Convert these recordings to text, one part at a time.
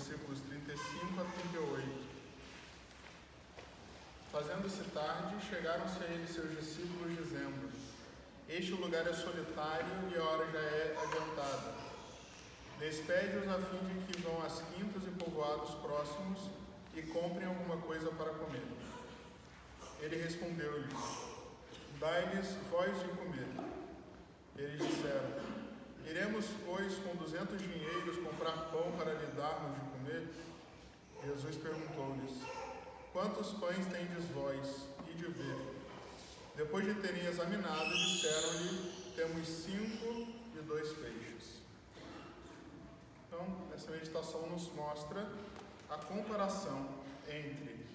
versículos 35 a 38. Fazendo-se tarde, chegaram-se a ele seus discípulos, dizendo: Este lugar é solitário e a hora já é adiantada. Despede-os a fim de que vão às quintas e povoados próximos e comprem alguma coisa para comer. Ele respondeu-lhes: Dai-lhes vós de comer. Eles disseram: Iremos, pois, com 200 dinheiros comprar pão para lhe darmos de comer? Jesus perguntou-lhes: Quantos pães tendes vós? E de ver. Depois de terem examinado, disseram-lhe: Temos 5 e 2 peixes. Então, essa meditação nos mostra a comparação entre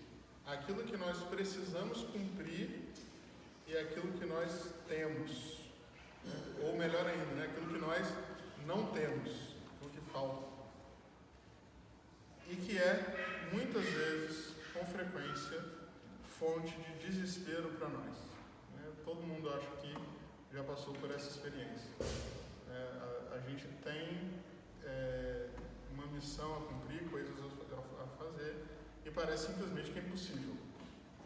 aquilo que nós precisamos cumprir e aquilo que nós temos, ou melhor ainda, aquilo que nós não temos, o que falta, e que é, muitas vezes, com frequência, fonte de desespero para nós. Todo mundo, acho que já passou por essa experiência. A gente tem uma missão a cumprir, coisas a fazer, e parece simplesmente que é impossível.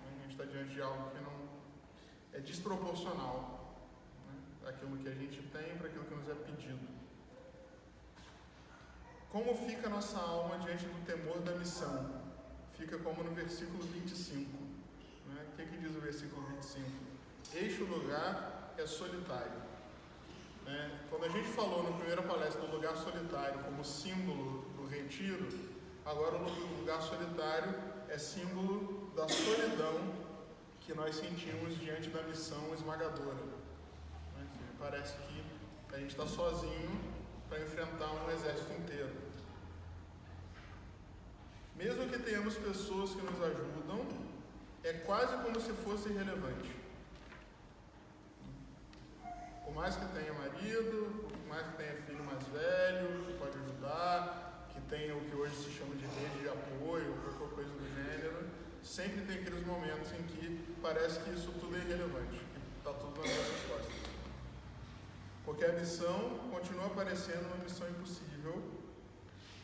A gente está diante de algo que não é desproporcional, aquilo que a gente tem para aquilo que nos é pedido. Como fica a nossa alma diante do temor da missão? Fica como no versículo 25. O que diz o versículo 25? Este lugar é solitário. Quando a gente falou na primeira palestra do lugar solitário como símbolo do retiro, agora o lugar solitário é símbolo da solidão que nós sentimos diante da missão esmagadora. Parece que a gente está sozinho para enfrentar um exército inteiro. Mesmo que tenhamos pessoas que nos ajudam, é quase como se fosse irrelevante. Por mais que tenha marido, por mais que tenha filho mais velho, que pode ajudar, que tenha o que hoje se chama de rede de apoio, ou qualquer coisa do gênero, sempre tem aqueles momentos em que parece que isso tudo é irrelevante, que está tudo nas nossas costas. Porque a missão continua parecendo uma missão impossível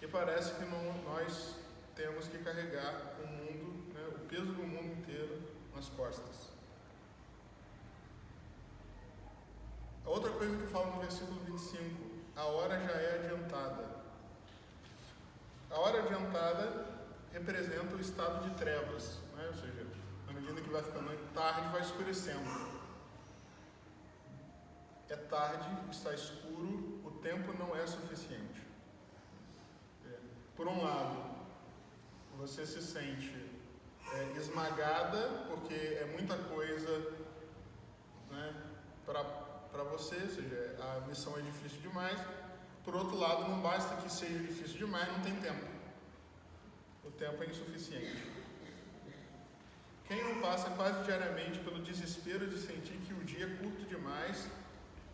e parece que nós temos que carregar o mundo, o peso do mundo inteiro nas costas. A outra coisa que fala no versículo 25, a hora já é adiantada. A hora adiantada representa o estado de trevas, ou seja, na medida que vai ficando tarde, vai escurecendo. É tarde, está escuro, o tempo não é suficiente. Por um lado, você se sente esmagada, porque é muita coisa para você, ou seja, a missão é difícil demais. Por outro lado, não basta que seja difícil demais, não tem tempo. O tempo é insuficiente. Quem não passa quase diariamente pelo desespero de sentir que o dia é curto demais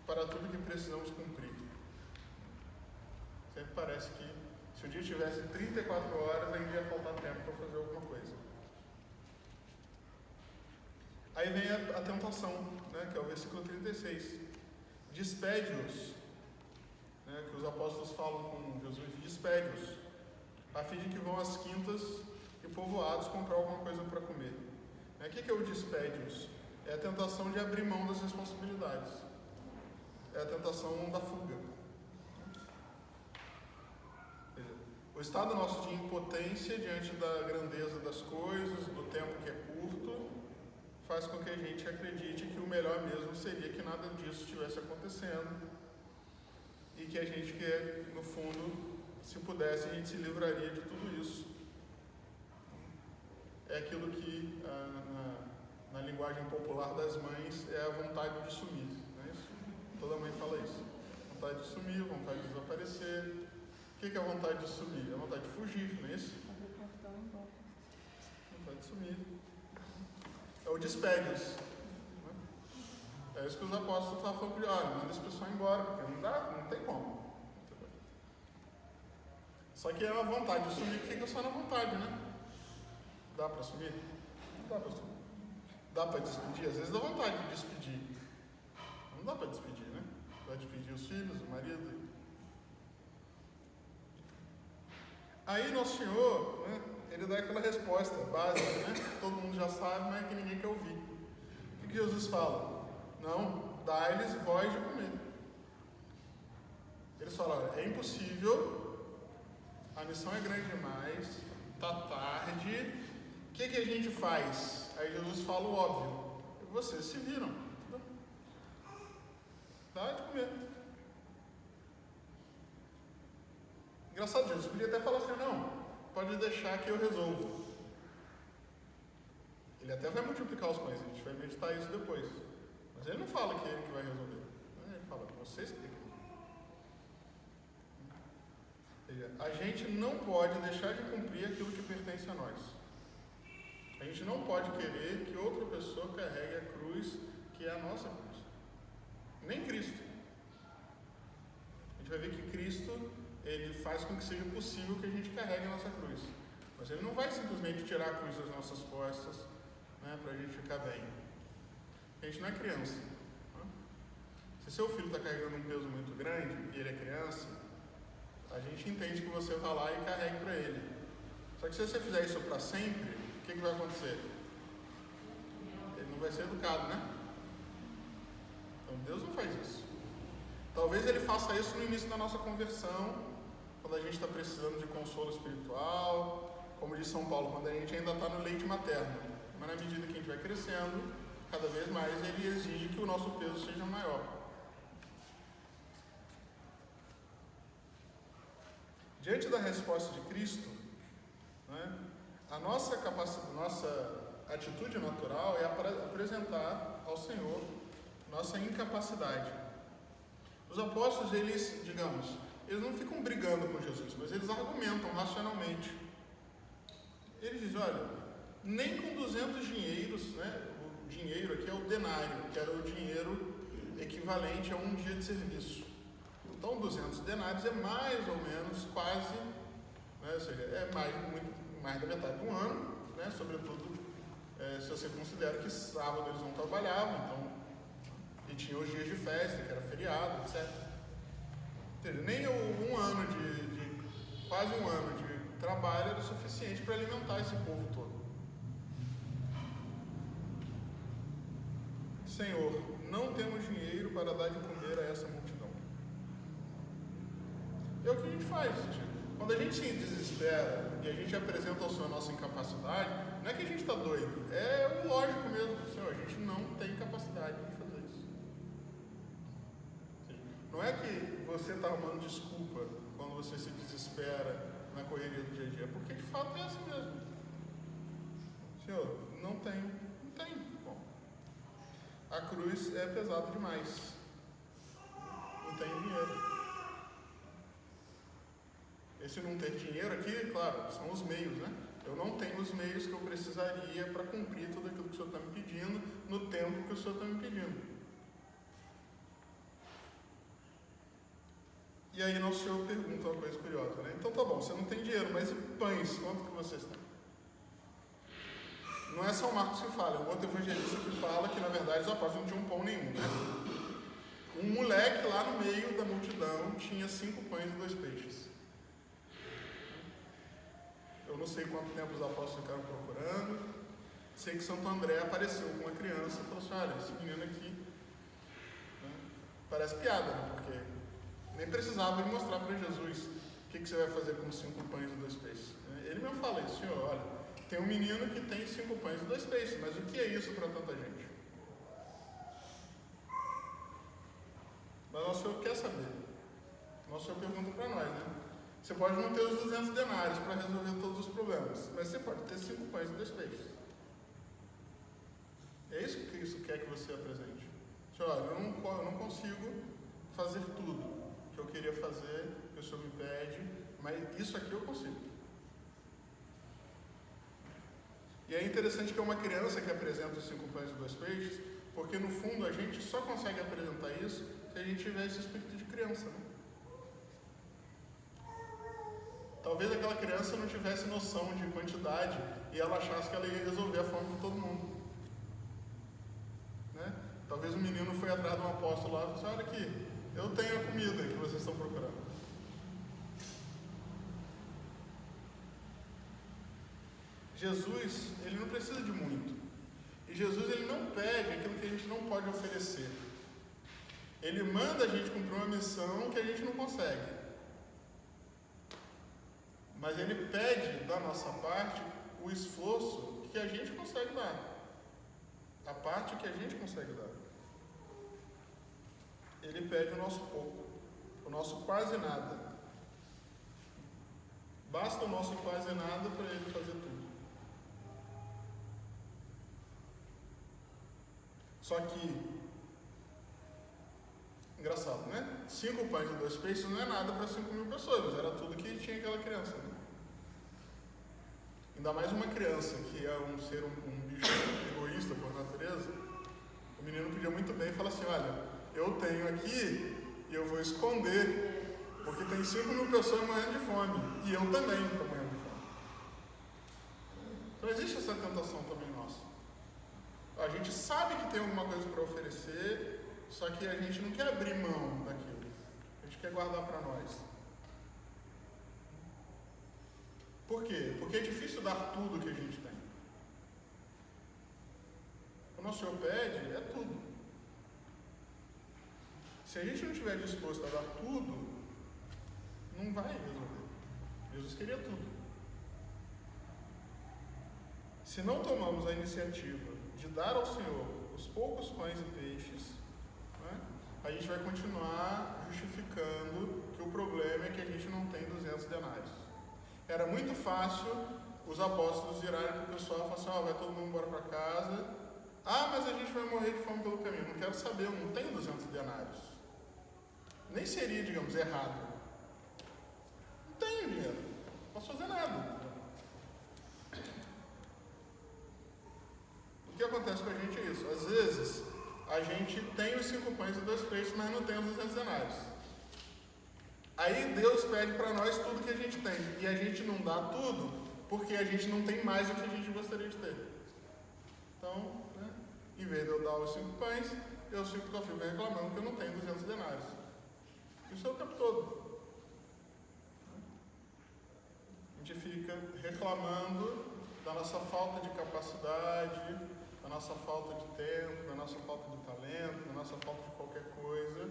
para tudo que precisamos cumprir? Sempre parece que se o dia tivesse 34 horas, ainda ia faltar tempo para fazer alguma coisa. Aí vem a tentação, que é o versículo 36. Despede-os, que os apóstolos falam com Jesus, despede-os, a fim de que vão às quintas e povoados comprar alguma coisa para comer. O que é o despede-os? É a tentação de abrir mão das responsabilidades. É a tentação da fuga. O estado nosso de impotência diante da grandeza das coisas, do tempo que é curto, faz com que a gente acredite que o melhor mesmo seria que nada disso estivesse acontecendo e que a gente, no fundo, se pudesse, a gente se livraria de tudo isso. É aquilo que, na linguagem popular das mães, é a vontade de sumir. Não é isso? Toda mãe fala isso. Vontade de sumir, vontade de desaparecer. O que é a vontade de sumir? É a vontade de fugir, não é isso? Vontade de sumir. É o despede-os. É isso que os apóstolos estavam falando, manda esse pessoal embora, porque não dá, não tem como. Só que é uma vontade de sumir que fica só na vontade, Dá para sumir? Não dá para sumir. Dá para despedir? Às vezes dá vontade de despedir. Não dá para despedir, Vai despedir os filhos, o marido. Aí Nosso Senhor, né, ele dá aquela resposta básica, né, que todo mundo já sabe, mas que ninguém quer ouvir. O que Jesus fala? Não, dá-lhes voz de comer. Eles falam, olha, é impossível, a missão é grande demais, está tarde, o que a gente faz? Aí Jesus fala o óbvio, vocês se viram, dá de comer. Engraçado, Jesus podia até falar assim, não, pode deixar que eu resolvo. Ele até vai multiplicar os pães, a gente vai meditar isso depois. Mas ele não fala que é ele que vai resolver. Ele fala, vocês que têm que resolver. A gente não pode deixar de cumprir aquilo que pertence a nós. A gente não pode querer que outra pessoa carregue a cruz que é a nossa cruz. Nem Cristo. A gente vai ver que Cristo, ele faz com que seja possível que a gente carregue a nossa cruz. Mas ele não vai simplesmente tirar a cruz das nossas costas, né, para a gente ficar bem. A gente não é criança. Né? Se seu filho está carregando um peso muito grande e ele é criança, a gente entende que você vai lá e carregue para ele. Só que se você fizer isso para sempre, o que vai acontecer? Ele não vai ser educado, né? Então Deus não faz isso. Talvez ele faça isso no início da nossa conversão, quando a gente está precisando de consolo espiritual, como diz São Paulo, quando a gente ainda está no leite materno. Mas na medida que a gente vai crescendo, cada vez mais ele exige que o nosso peso seja maior. Diante da resposta de Cristo, né, a nossa atitude natural é apresentar ao Senhor nossa incapacidade. Os apóstolos, eles não ficam brigando com Jesus, mas eles argumentam racionalmente. Eles dizem, olha, nem com 200 dinheiros, né, o dinheiro aqui é o denário, que era o dinheiro equivalente a um dia de serviço. Então 200 denários é mais ou menos quase, né, ou seja, é muito mais da metade do ano, né, sobretudo se você considera que sábado eles não trabalhavam, então, e tinha os dias de festa, que era feriado, etc. Entendeu? Nem quase um ano de trabalho era suficiente para alimentar esse povo todo. Senhor, não temos dinheiro para dar de comer a essa multidão. É o que a gente faz, gente. Quando a gente se desespera e a gente apresenta ao Senhor a nossa incapacidade, não é que a gente está doido, é o lógico mesmo. Senhor, a gente não tem capacidade de fazer isso. Não é que você está arrumando desculpa quando você se desespera na correria do dia a dia, porque de fato é assim mesmo. Senhor, não tenho. Bom, a cruz é pesada demais. Não tenho dinheiro. Esse não ter dinheiro aqui, claro, são os meios, né? Eu não tenho os meios que eu precisaria para cumprir tudo aquilo que o Senhor está me pedindo, no tempo que o Senhor está me pedindo. E aí Nosso Senhor pergunta uma coisa curiosa, né? Então tá bom, você não tem dinheiro, mas e pães, quanto que vocês têm? Não é São Marcos que fala, é um outro evangelista que fala que na verdade os apóstolos não tinham pão nenhum, né? Um moleque lá no meio da multidão tinha 5 pães e 2 peixes. Eu não sei quanto tempo os apóstolos ficaram procurando. Sei que Santo André apareceu com uma criança e falou assim, olha, esse menino aqui, né, parece piada, né? Porque nem precisava ele mostrar para Jesus o que você vai fazer com 5 pães e 2 peixes. Ele mesmo fala isso, Senhor, olha, tem um menino que tem 5 pães e 2 peixes, mas o que é isso para tanta gente? Mas Nosso Senhor quer saber. Nosso Senhor pergunta para nós, né? Você pode não ter os 200 denários para resolver todos os problemas, mas você pode ter 5 pães e 2 peixes. É isso que Cristo quer que você apresente. Senhor, olha, eu não consigo fazer tudo que eu queria fazer, que o Senhor me pede, mas isso aqui eu consigo. E é interessante que é uma criança que apresenta os 5 pães e 2 peixes, porque no fundo a gente só consegue apresentar isso se a gente tiver esse espírito de criança, né? Talvez aquela criança não tivesse noção de quantidade e ela achasse que ela ia resolver a fome de todo mundo, né? Talvez o menino foi atrás de um apóstolo lá e falou assim, olha aqui, eu tenho a comida que vocês estão procurando. Jesus, ele não precisa de muito. E Jesus, ele não pede aquilo que a gente não pode oferecer. Ele manda a gente cumprir uma missão que a gente não consegue. Mas ele pede da nossa parte o esforço que a gente consegue dar. A parte que a gente consegue dar. Ele pede o nosso pouco, o nosso quase nada. Basta o nosso quase nada para ele fazer tudo. Só que, engraçado, né? 5 pães e 2 peixes não é nada para 5.000 pessoas, mas era tudo que tinha aquela criança, né? Ainda mais uma criança que é um ser, um bicho egoísta por natureza. O menino podia muito bem falar assim: olha, eu tenho aqui e eu vou esconder, porque tem 5.000 pessoas morrendo de fome, e eu também estou morrendo de fome. Então existe essa tentação também nossa. A gente sabe que tem alguma coisa para oferecer, só que a gente não quer abrir mão daquilo. A gente quer guardar para nós. Por quê? Porque é difícil dar tudo que a gente tem. O nosso Senhor pede é tudo. Se a gente não estiver disposto a dar tudo, não vai resolver. Jesus queria tudo. Se não tomamos a iniciativa de dar ao Senhor os poucos pães e peixes, né, a gente vai continuar justificando que o problema é que a gente não tem 200 denários. Era muito fácil os apóstolos virarem para o pessoal e falar assim: vai todo mundo embora para casa. Mas a gente vai morrer de fome pelo caminho. Não quero saber, eu não tenho 200 denários. Nem seria, digamos, errado. Não tenho dinheiro, não posso fazer nada. O que acontece com a gente é isso. Às vezes, a gente tem os 5 pães e 2 peixes, mas não tem os 200 denários. Aí Deus pede para nós tudo que a gente tem. E a gente não dá tudo, porque a gente não tem mais do que a gente gostaria de ter. Então, né, em vez de eu dar os 5 pães, eu fico reclamando que eu não tenho 200 denários. Isso é o tempo todo. A gente fica reclamando da nossa falta de capacidade, da nossa falta de tempo, da nossa falta de talento, da nossa falta de qualquer coisa,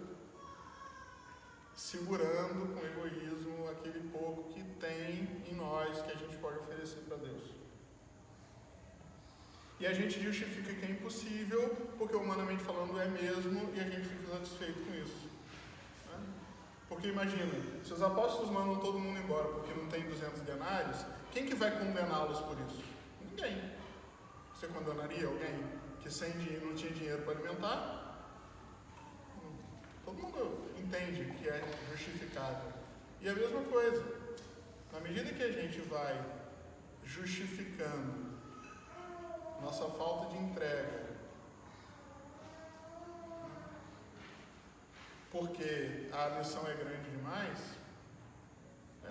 segurando com egoísmo aquele pouco que tem em nós que a gente pode oferecer para Deus. E a gente justifica que é impossível, porque humanamente falando é mesmo, e a gente fica satisfeito com isso. Né? Porque imagina, se os apóstolos mandam todo mundo embora porque não tem 200 denários, quem que vai condená-los por isso? Ninguém. Você condenaria alguém que sem dinheiro, não tinha dinheiro para alimentar? Todo mundo entende que é justificável. E a mesma coisa, na medida que a gente vai justificando nossa falta de entrega, porque a missão é grande demais,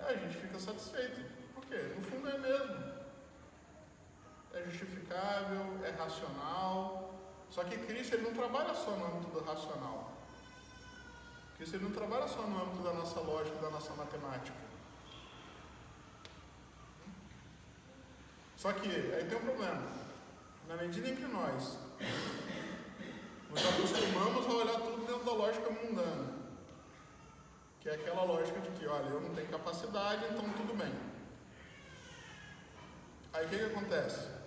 a gente fica satisfeito. Por quê? No fundo é mesmo. É justificável, é racional. Só que Cristo, ele não trabalha só no âmbito do racional. Cristo, ele não trabalha só no âmbito da nossa lógica, da nossa matemática. Só que aí tem um problema. Na medida em que nós nos acostumamos a olhar tudo dentro da lógica mundana, que é aquela lógica de que, olha, eu não tenho capacidade, então tudo bem. Aí o que acontece?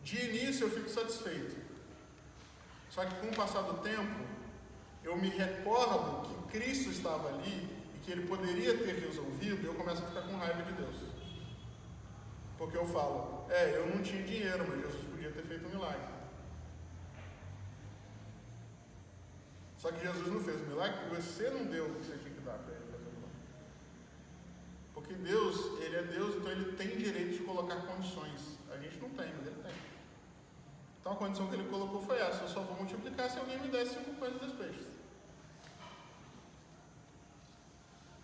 De início eu fico satisfeito. Só que com o passar do tempo, eu me recordo que Cristo estava ali e que Ele poderia ter resolvido, e eu começo a ficar com raiva de Deus. Porque eu falo, eu não tinha dinheiro, mas Jesus podia ter feito um milagre. Só que Jesus não fez o milagre porque você não deu o que você tinha que dar para Ele fazer o milagre. Porque Deus, Ele é Deus, então Ele tem direito de colocar condições. A gente não tem, mas Ele tem. Então a condição que Ele colocou foi essa: eu só vou multiplicar se alguém me der 5 pães e 2 peixes.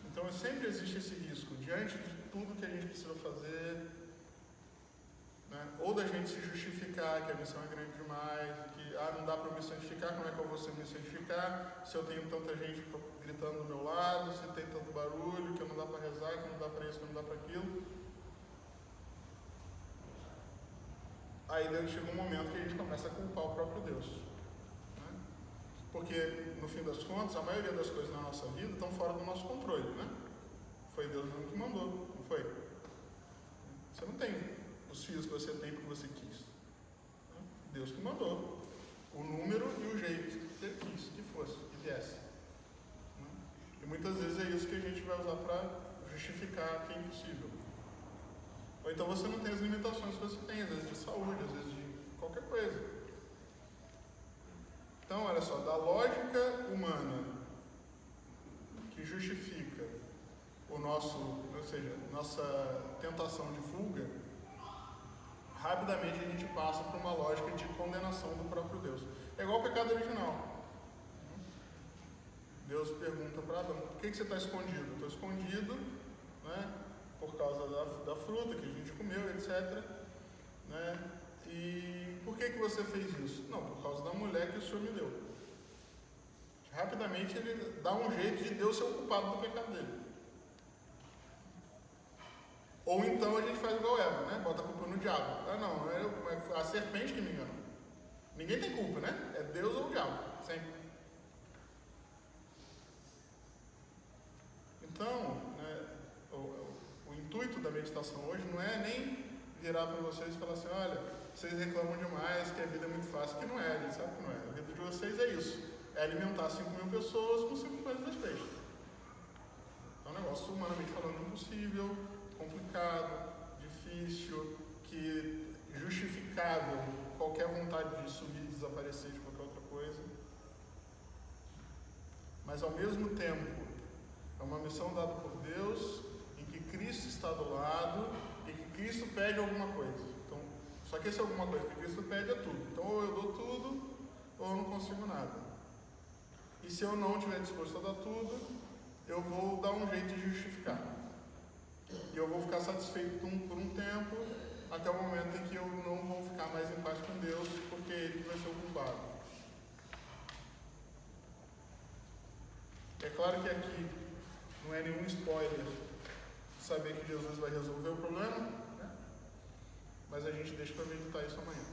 Então sempre existe esse risco, diante de tudo que a gente precisa fazer, né? Ou da gente se justificar que a missão é grande demais, que não dá para me santificar, como é que eu vou me santificar se eu tenho tanta gente gritando do meu lado, se tem tanto barulho, que não dá para rezar, que não dá para isso, que não dá para aquilo. aí chega um momento que a gente começa a culpar o próprio Deus. Né? Porque, no fim das contas, a maioria das coisas na nossa vida estão fora do nosso controle. Né? Foi Deus mesmo que mandou, não foi? Você não tem os filhos que você tem porque você quis. Né? Deus que mandou. O número e o jeito que ele quis que fosse, que viesse. Né? E muitas vezes é isso que a gente vai usar para justificar que é impossível. Ou então você não tem as limitações que você tem, às vezes de saúde, às vezes de qualquer coisa. Então, olha só, da lógica humana que justifica o nosso, ou seja, nossa tentação de fuga, rapidamente a gente passa para uma lógica de condenação do próprio Deus. É igual ao pecado original. Deus pergunta para Adão: por que você está escondido? Estou escondido, né, por causa da fruta que a gente comeu, etc. Né? E por que você fez isso? Não, por causa da mulher que o Senhor me deu. Rapidamente ele dá um jeito de Deus ser o culpado do pecado dele. Ou então a gente faz igual Eva, né? Bota a culpa no diabo. Ah, não, é a serpente que me enganou. Ninguém tem culpa, né? É Deus ou o diabo, sempre. Então, né, o intuito da meditação hoje não é nem virar para vocês e falar assim: olha, vocês reclamam demais, que a vida é muito fácil. Que não é, a gente sabe que não é. A vida de vocês é isso: é alimentar 5.000 pessoas com 5 coisas das peixes. É um negócio, humanamente falando, impossível, complicado, difícil, que justificável qualquer vontade de subir e desaparecer de qualquer outra coisa. Mas ao mesmo tempo é uma missão dada por Deus, em que Cristo está do lado e que Cristo pede alguma coisa. Então, só que esse alguma coisa que Cristo pede é tudo. Então, ou eu dou tudo, ou eu não consigo nada. E se eu não estiver disposto a dar tudo, eu vou dar um jeito de justificar. E eu vou ficar satisfeito por um tempo, até o momento em que eu não vou ficar mais em paz com Deus, porque Ele vai ser o culpado. É claro que aqui não é nenhum spoiler saber que Jesus vai resolver o problema, né? Mas a gente deixa para meditar isso amanhã.